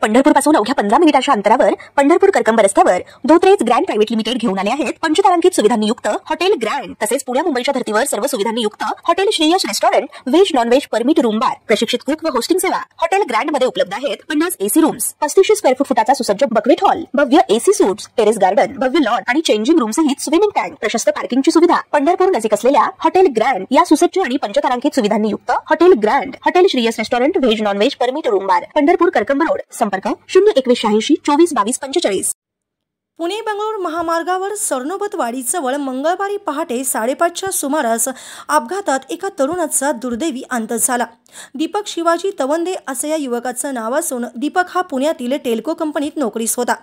पंढरपूर पासून अवघ्या 15 मिनिटांच्या अंतरावर पंढरपूर करकंब रस्त्यावर धोत्रेज ग्रँड प्रायव्हेट लिमिटेड घेऊन आले आहेत पंचतारांकित सुविधांनी युक्त हॉटेल ग्रँड। तसेच पुण्या मुंबईच्या धर्तीवर सर्व सुविधांनी युक्त hotel Shreyas restaurant, veg non veg permit room बार, प्रशिक्षित कुक व होस्टिंग सेवा। हॉटेल ग्रँड मध्ये उपलब्ध आहेत 50 एसी रूम्स, 3500 स्क्वेअर फुटाचा सुसज्ज बकवेट हॉल, भव्य एसी सूट्स, टेरेस गार्डन, भव्य लॉन आणि चेंजिंग रूम सहित स्विमिंग टँक, प्रशस्त पार्किंगची सुविधा। पंढरपूर नजीक असलेल्या हॉटेल ग्रँड या सुसज्ज आणि पंचतारांकित सुविधांनी युक्त hotel grand, hotel Shreyas restaurant, veg non veg permit room बार, पंढरपूर करकंब रोड। संपर्क 02180 24 22 45। पुणे बंगळूर महामार्गावर सरनोबतवाडीजवळ मंगळवारी पहाटे 5:30च्या सुमारास अपघातात एका तरुणाचा दुर्दैवी अंत झाला। दीपक शिवाजी तवंदे असे या युवकाचं नाव असून दीपक हा पुण्यातील टेल्को कंपनीत नोकरीस होता।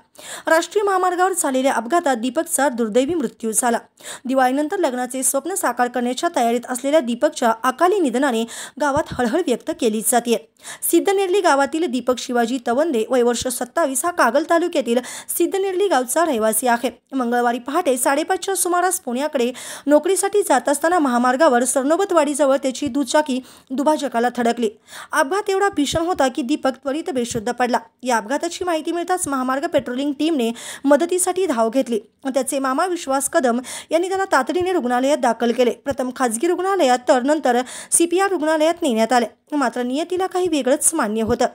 राष्ट्रीय महामार्गावर झालेल्या अपघातात दीपकचा दुर्दैवी मृत्यू झाला। दिवाळीनंतर लग्नाचे स्वप्न साकार करण्याच्या तयारीत असलेल्या दीपकच्या अकाली निधनाने गावात हळहळ व्यक्त केली जाते। सिद्धनेरली गावातील दीपक शिवाजी तवंदे वय वर्ष 27 हा कागल तालुक्यातील सिद्धनेरली गावचा रहिवासी आहे। मंगळवारी पहाटे 5:30च्या सुमारास पुण्याकडे नोकरीसाठी जात असताना महामार्गावर सरनोबतवाडीजवळ त्याची दुचाकी दुभाजकाला धडकली। अपघात एवढा भीषण होता की दीपक त्वरित बेशुद्ध पडला। या अपघाताची माहिती मिळताच महामार्ग पेट्रोलिंग टीमने मदतीसाठी धाव घेतली। त्याचे मामा विश्वास कदम यांनी त्याला तातडीने रुग्णालयात दाखल केले। प्रथम खाजगी रुग्णालयात तर नंतर CPR रुग्णालयात नेण्यात आले। मात्र नियतीला काही वेगळंच मान्य होतं।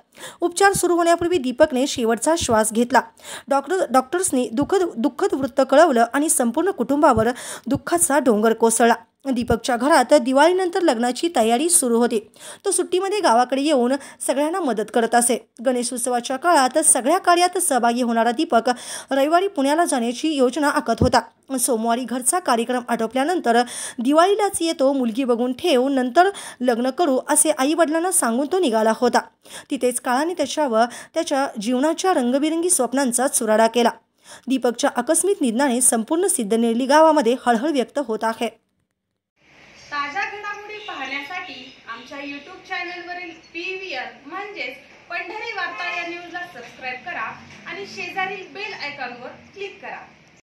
उपचार सुरू होण्यापूर्वी दीपकने शेवटचा श्वास घेतला। डॉक्टर्सनी दुःखद वृत्त कळवलं आणि संपूर्ण कुटुंबावर दुःखाचा डोंगर कोसळला। दीपकच्या घरात दिवाळीनंतर लग्नाची तयारी सुरू होती। तो सुट्टीमध्ये गावाकडे येऊन सगळ्यांना मदत करत असे। गणेशोत्सवाच्या काळात सगळ्या कार्यात सहभागी होणारा दीपक रविवारी पुण्याला जाण्याची योजना आखत होता। सोमवारी घरचा कार्यक्रम आटोपल्यानंतर दिवाळीलाच येतो, मुलगी बघून ठेव, नंतर लग्न करू असे आई वडिलांना सांगून तो निघाला होता। तिथेच काळाने त्याच्यावर त्याच्या जीवनाच्या रंगबिरंगी स्वप्नांचा चुराडा केला। दीपकच्या आकस्मिक निधनाने संपूर्ण सिद्धनेरली गावामध्ये हळहळ व्यक्त होत आहे। ताज्या घडामोडी पाहण्यासाठी आमच्या YouTube चॅनलवरील PVR म्हणजेच पंढरी वार्ता या न्यूजला सबस्क्राइब करा आणि शेजारील बेल आयकॉनवर क्लिक करा।